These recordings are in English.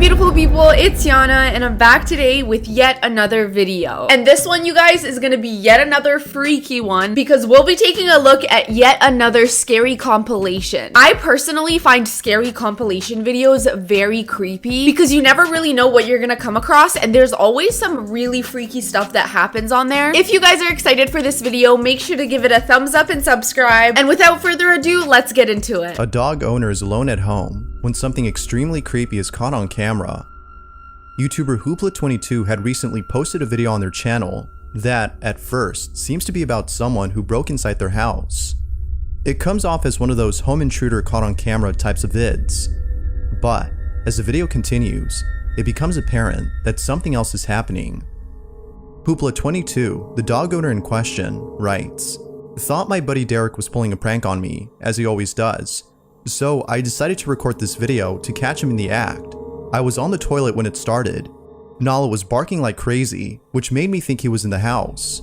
beautiful people, it's Yana and I'm back today with yet another video. And this one, you guys, is gonna be yet another freaky one because we'll be taking a look at yet another scary compilation. I personally find scary compilation videos very creepy because you never really know what you're gonna come across and there's always some really freaky stuff that happens on there. If you guys are excited for this video, make sure to give it a thumbs up and subscribe. And without further ado, let's get into it. A dog owner is alone at home when something extremely creepy is caught on camera. YouTuber Hoopla22 had recently posted a video on their channel that, at first, seems to be about someone who broke inside their house. It comes off as one of those home intruder caught on camera types of vids. But, as the video continues, it becomes apparent that something else is happening. Hoopla22, the dog owner in question, writes, "Thought my buddy Derek was pulling a prank on me, as he always does. So I decided to record this video to catch him in the act. I was on the toilet when it started. Nala was barking like crazy, which made me think he was in the house.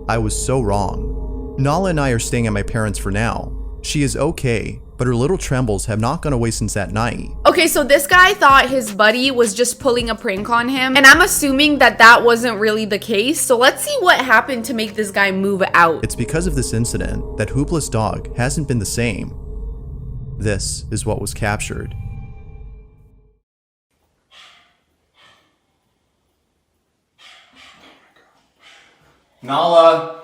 I was so wrong. Nala and I are staying at my parents' for now. She is okay, but her little trembles have not gone away since that night." Okay, so this guy thought his buddy was just pulling a prank on him, and I'm assuming that that wasn't really the case. So let's see what happened to make this guy move out. It's because of this incident that Hoopla's dog hasn't been the same. This is what was captured. Nala!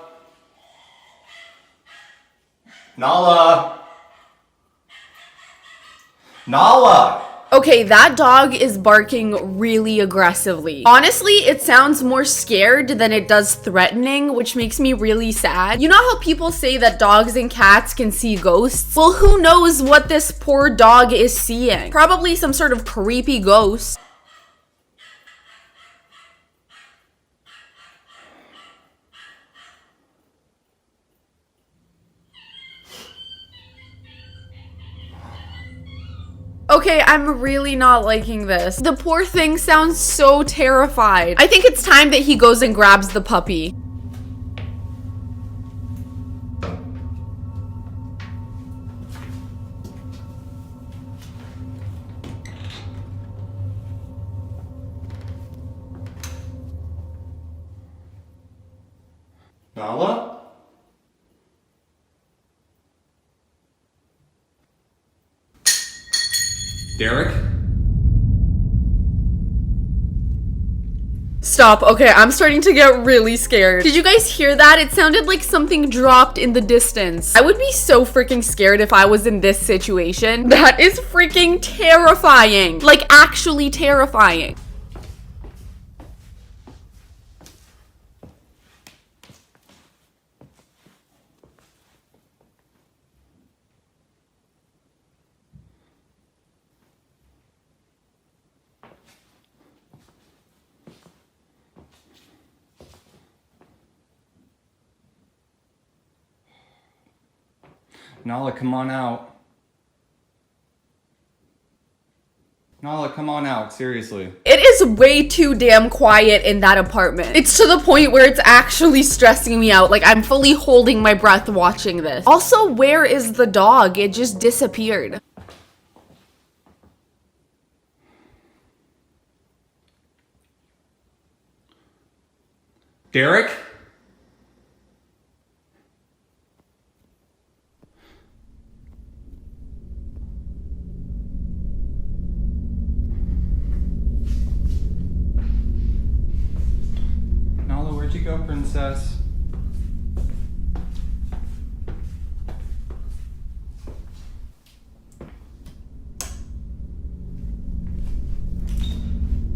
Nala! Nala! Okay, that dog is barking really aggressively. Honestly, it sounds more scared than it does threatening, which makes me really sad. You know how people say that dogs and cats can see ghosts? Well, who knows what this poor dog is seeing? Probably some sort of creepy ghost. Okay, I'm really not liking this. The poor thing sounds so terrified. I think it's time that he goes and grabs the puppy. Nala? Derek? Stop. Okay, I'm starting to get really scared. Did you guys hear that? It sounded like something dropped in the distance. I would be so freaking scared if I was in this situation. That is freaking terrifying. Like, actually terrifying. Nala, come on out. Nala, come on out, seriously. It is way too damn quiet in that apartment. It's to the point where it's actually stressing me out. Like, I'm fully holding my breath watching this. Also, where is the dog? It just disappeared. Derek? Nala, where'd you go, princess?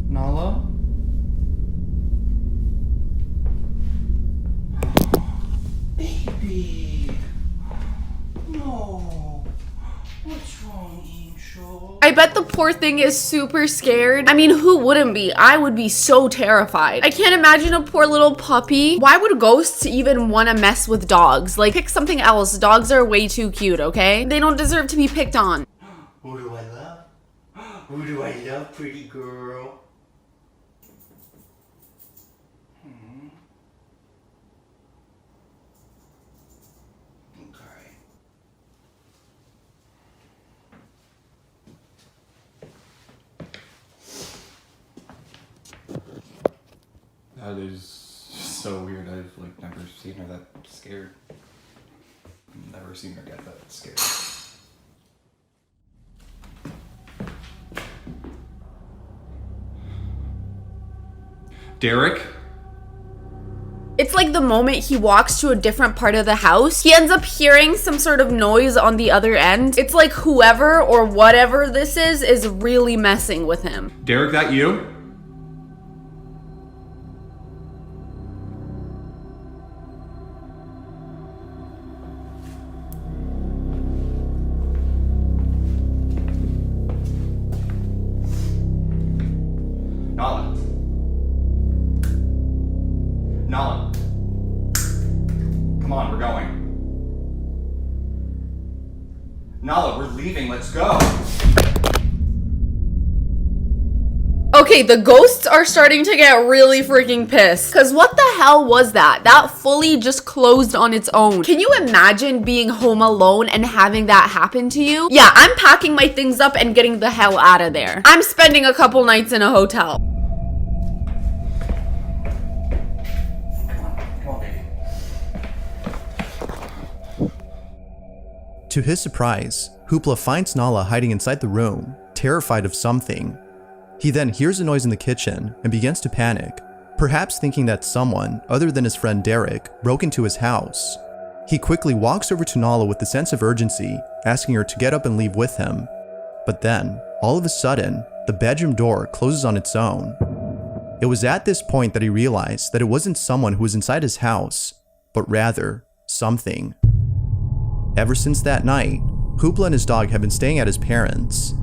Nala? Baby! No! What's wrong, Angel? I bet the poor thing is super scared. I mean, who wouldn't be? I would be so terrified. I can't imagine a poor little puppy. Why would ghosts even want to mess with dogs? Like, pick something else. Dogs are way too cute, okay? They don't deserve to be picked on. Who do I love? Who do I love, pretty girl? Okay. That is so weird. I've like never seen her that scared. Never seen her get that scared. Derek? It's like the moment he walks to a different part of the house, he ends up hearing some sort of noise on the other end. It's like whoever or whatever this is really messing with him. Derek, that you? Nala. Nala. Come on, we're going. Nala, we're leaving. Let's go. Okay, the ghosts are starting to get really freaking pissed. Cause what the hell was that? That fully just closed on its own. Can you imagine being home alone and having that happen to you? Yeah, I'm packing my things up and getting the hell out of there. I'm spending a couple nights in a hotel. To his surprise, Hoopla finds Nala hiding inside the room, terrified of something. He then hears a noise in the kitchen and begins to panic, perhaps thinking that someone, other than his friend Derek, broke into his house. He quickly walks over to Nala with a sense of urgency, asking her to get up and leave with him. But then, all of a sudden, the bedroom door closes on its own. It was at this point that he realized that it wasn't someone who was inside his house, but rather, something. Ever since that night, Hoopla and his dog have been staying at his parents'.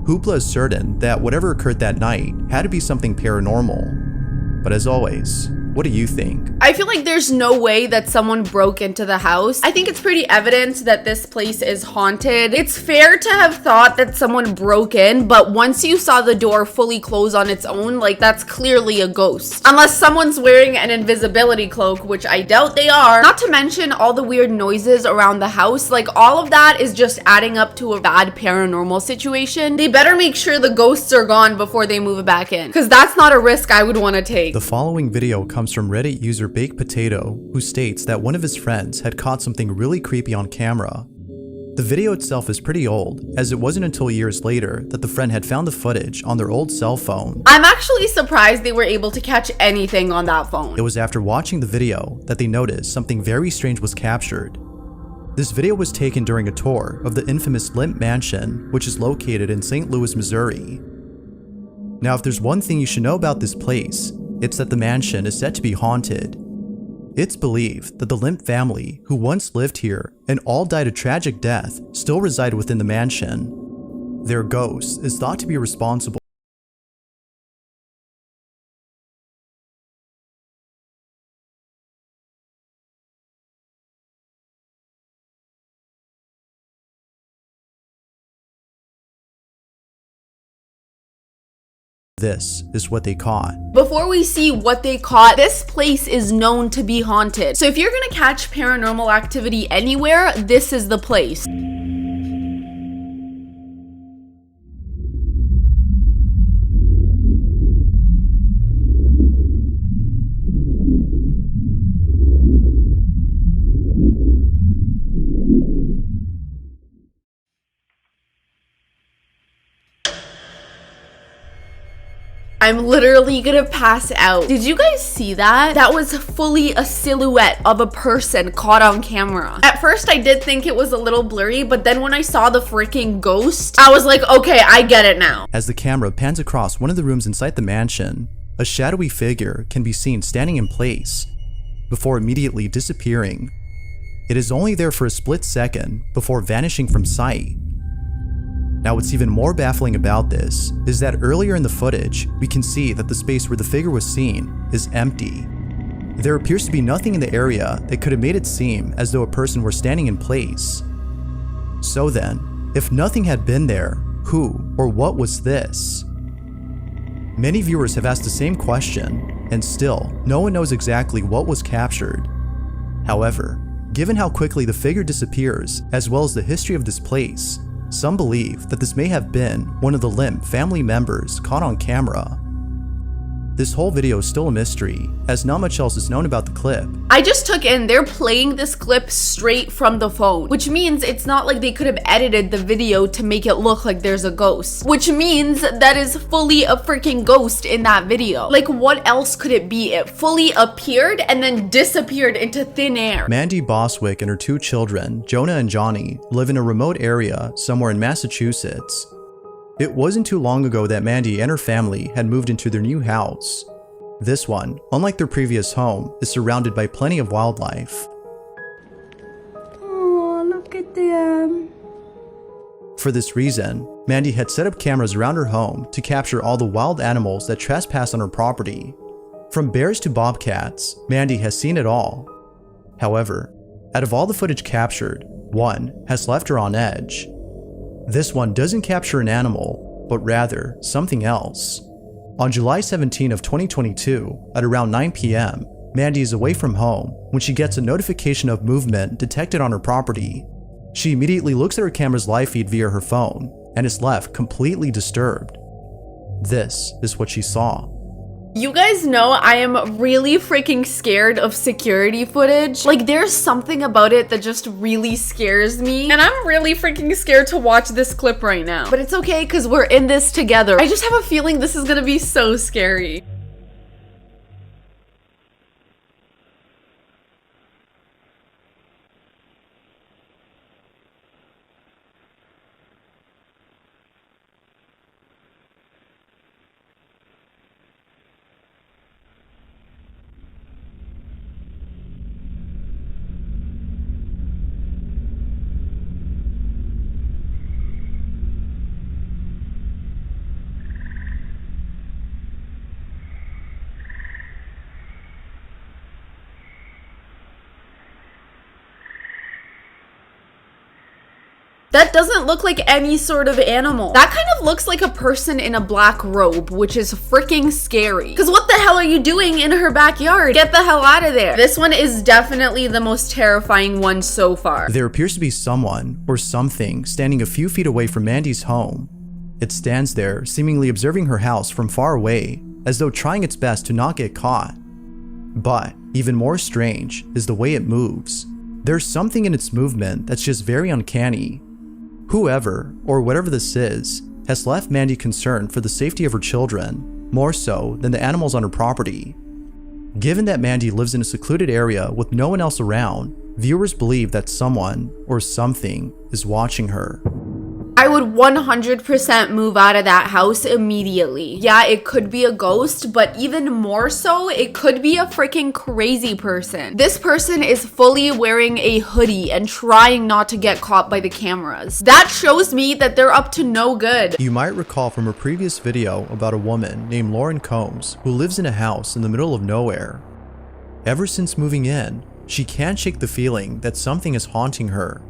Hoopla is certain that whatever occurred that night had to be something paranormal. But as always, what do you think? I feel like there's no way that someone broke into the house. I think it's pretty evident that this place is haunted. It's fair to have thought that someone broke in, but once you saw the door fully close on its own, like that's clearly a ghost. Unless someone's wearing an invisibility cloak, which I doubt they are. Not to mention all the weird noises around the house, like all of that is just adding up to a bad paranormal situation. They better make sure the ghosts are gone before they move back in, because that's not a risk I would want to take. The following video comes from Reddit user Baked Potato, who states that one of his friends had caught something really creepy on camera. The video itself is pretty old, as it wasn't until years later that the friend had found the footage on their old cell phone. I'm actually surprised they were able to catch anything on that phone. It was after watching the video that they noticed something very strange was captured. This video was taken during a tour of the infamous Lemp mansion, which is located in St. Louis, Missouri. Now, if there's one thing you should know about this place, it's that the mansion is said to be haunted. It's believed that the Lemp family, who once lived here and all died a tragic death, still reside within the mansion. Their ghost is thought to be responsible. This is what they caught. Before we see what they caught, this place is known to be haunted. So if you're gonna catch paranormal activity anywhere, this is the place. I'm literally gonna pass out. Did you guys see that? That was fully a silhouette of a person caught on camera. At first I did think it was a little blurry, but then when I saw the freaking ghost, I was like, okay, I get it now. As the camera pans across one of the rooms inside the mansion, a shadowy figure can be seen standing in place before immediately disappearing. It is only there for a split second before vanishing from sight. Now, what's even more baffling about this is that earlier in the footage, we can see that the space where the figure was seen is empty. There appears to be nothing in the area that could have made it seem as though a person were standing in place. So then, if nothing had been there, who or what was this? Many viewers have asked the same question, and still, no one knows exactly what was captured. However, given how quickly the figure disappears, as well as the history of this place, some believe that this may have been one of the Lemp family members caught on camera. this whole video is still a mystery, as not much else is known about the clip. I just took in, they're playing this clip straight from the phone, which means it's not like they could have edited the video to make it look like there's a ghost, which means that is fully a freaking ghost in that video. Like, what else could it be? It fully appeared and then disappeared into thin air. Mandy Boswick and her 2 children, Jonah and Johnny, live in a remote area somewhere in Massachusetts. It wasn't too long ago that Mandy and her family had moved into their new house. This one, unlike their previous home, is surrounded by plenty of wildlife. Oh, look at them. For this reason, Mandy had set up cameras around her home to capture all the wild animals that trespass on her property. From bears to bobcats, Mandy has seen it all. However, out of all the footage captured, one has left her on edge. This one doesn't capture an animal, but rather something else. On July 17 of 2022, at around 9 p.m., Mandy is away from home when she gets a notification of movement detected on her property. She immediately looks at her camera's live feed via her phone and is left completely disturbed. This is what she saw. You guys know I am really freaking scared of security footage. Like, there's something about it that just really scares me. And I'm really freaking scared to watch this clip right now. But it's okay, because we're in this together. I just have a feeling this is gonna be so scary. That doesn't look like any sort of animal. That kind of looks like a person in a black robe, which is freaking scary. Because what the hell are you doing in her backyard? Get the hell out of there. This one is definitely the most terrifying one so far. There appears to be someone or something standing a few feet away from Mandy's home. It stands there, seemingly observing her house from far away, as though trying its best to not get caught. But even more strange is the way it moves. There's something in its movement that's just very uncanny. Whoever, or whatever this is, has left Mandy concerned for the safety of her children, more so than the animals on her property. Given that Mandy lives in a secluded area with no one else around, viewers believe that someone or something is watching her. I would 100% move out of that house immediately. Yeah, it could be a ghost, but even more so, it could be a freaking crazy person. This person is fully wearing a hoodie and trying not to get caught by the cameras. That shows me that they're up to no good. You might recall from a previous video about a woman named Lauren Combs who lives in a house in the middle of nowhere. Ever since moving in, she can't shake the feeling that something is haunting her.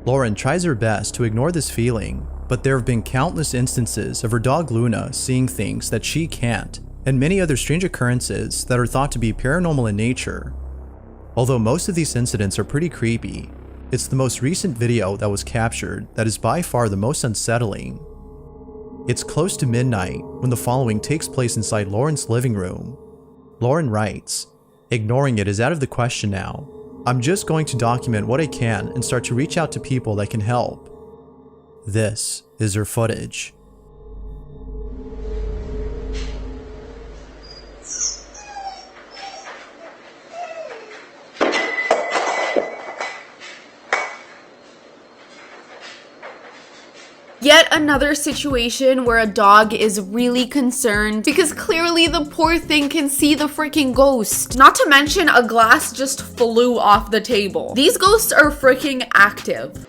Lauren tries her best to ignore this feeling, but there have been countless instances of her dog Luna seeing things that she can't, and many other strange occurrences that are thought to be paranormal in nature. Although most of these incidents are pretty creepy, it's the most recent video that was captured that is by far the most unsettling. It's close to midnight when the following takes place inside Lauren's living room. Lauren writes, "Ignoring it is out of the question now. I'm just going to document what I can and start to reach out to people that can help." This is her footage. Yet another situation where a dog is really concerned because clearly the poor thing can see the freaking ghost. Not to mention a glass just flew off the table. These ghosts are freaking active.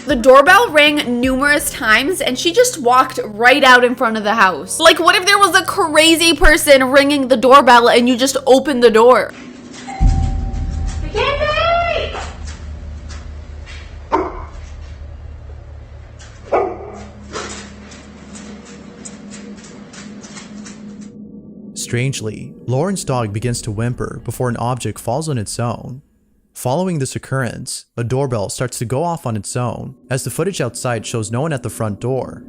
The doorbell rang numerous times and she just walked right out in front of the house. Like, what if there was a crazy person ringing the doorbell and you just opened the door? Strangely, Lauren's dog begins to whimper before an object falls on its own. Following this occurrence, a doorbell starts to go off on its own as the footage outside shows no one at the front door.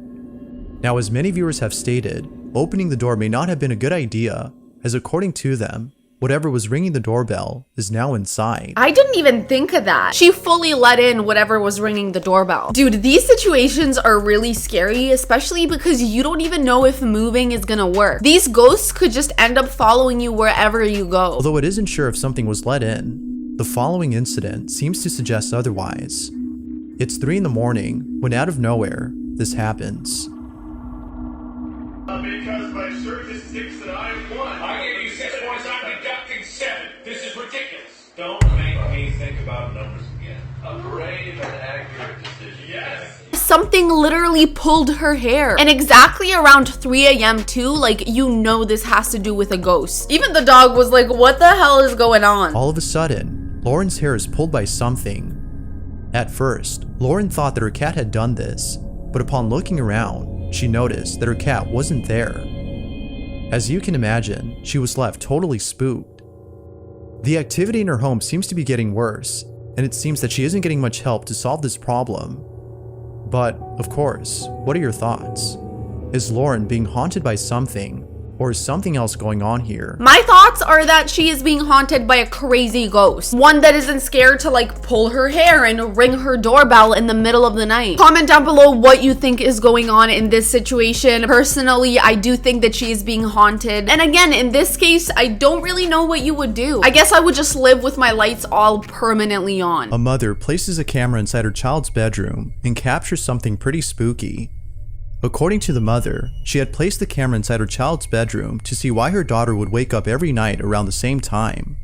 Now, as many viewers have stated, opening the door may not have been a good idea, as according to them, whatever was ringing the doorbell is now inside. I didn't even think of that. She fully let in whatever was ringing the doorbell. Dude, these situations are really scary, especially because you don't even know if moving is gonna work. These ghosts could just end up following you wherever you go. Although it isn't sure if something was let in, the following incident seems to suggest otherwise. It's 3 in the morning when out of nowhere, this happens. Because my search is 6 and I am 1. I gave you 6 points, I'm deducting 7. This is ridiculous. Don't make me think about numbers again. A brave and accurate decision. Yes. Something literally pulled her hair. And exactly around 3 a.m. too, like, you know this has to do with a ghost. Even the dog was like, what the hell is going on? All of a sudden, Lauren's hair is pulled by something. At first, Lauren thought that her cat had done this, but upon looking around, she noticed that her cat wasn't there. As you can imagine, she was left totally spooked. The activity in her home seems to be getting worse, and it seems that she isn't getting much help to solve this problem. But, of course, what are your thoughts? Is Lauren being haunted by something, or is something else going on here? My thoughts are that she is being haunted by a crazy ghost. One that isn't scared to like pull her hair and ring her doorbell in the middle of the night. Comment down below what you think is going on in this situation. Personally, I do think that she is being haunted. And again, in this case, I don't really know what you would do. I guess I would just live with my lights all permanently on. A mother places a camera inside her child's bedroom and captures something pretty spooky. According to the mother, she had placed the camera inside her child's bedroom to see why her daughter would wake up every night around the same time.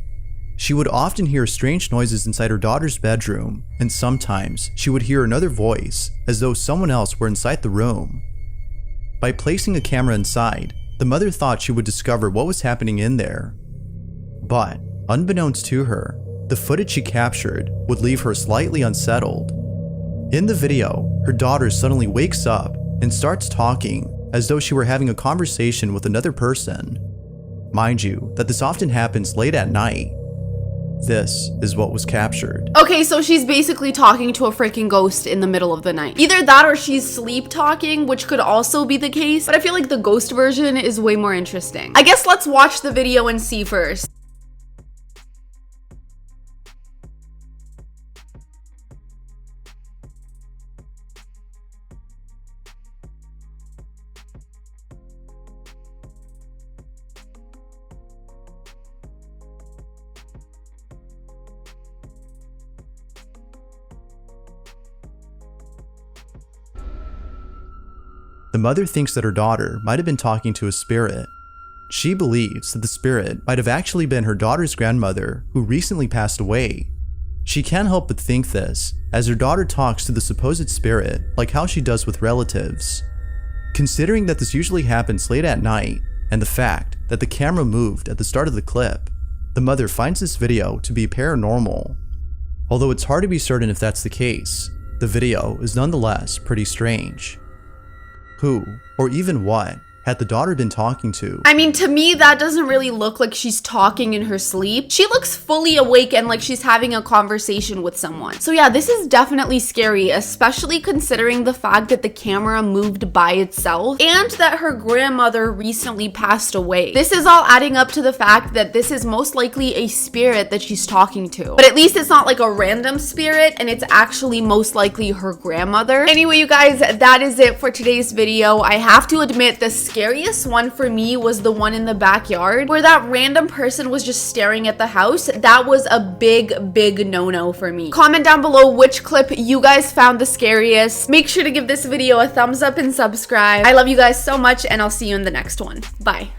She would often hear strange noises inside her daughter's bedroom, and sometimes she would hear another voice, as though someone else were inside the room. By placing a camera inside, the mother thought she would discover what was happening in there. But, unbeknownst to her, the footage she captured would leave her slightly unsettled. In the video, her daughter suddenly wakes up and starts talking as though she were having a conversation with another person. Mind you, that this often happens late at night. This is what was captured. Okay, so she's basically talking to a freaking ghost in the middle of the night. Either that or she's sleep talking, which could also be the case, but I feel like the ghost version is way more interesting. I guess let's watch the video and see first. The mother thinks that her daughter might have been talking to a spirit. She believes that the spirit might have actually been her daughter's grandmother who recently passed away. She can't help but think this, as her daughter talks to the supposed spirit like how she does with relatives. Considering that this usually happens late at night, and the fact that the camera moved at the start of the clip, the mother finds this video to be paranormal. Although it's hard to be certain if that's the case, the video is nonetheless pretty strange. Who, or even what, had the daughter been talking to? I mean, to me, that doesn't really look like she's talking in her sleep. She looks fully awake and like she's having a conversation with someone. So yeah, this is definitely scary, especially considering the fact that the camera moved by itself and that her grandmother recently passed away. This is all adding up to the fact that this is most likely a spirit that she's talking to. But at least it's not like a random spirit, and it's actually most likely her grandmother. Anyway, you guys, that is it for today's video. I have to admit, the scariest one for me was the one in the backyard where that random person was just staring at the house. That was a big no-no for me. Comment down below which clip you guys found the scariest. Make sure to give this video a thumbs up and subscribe. I love you guys so much, and I'll see you in the next one. Bye.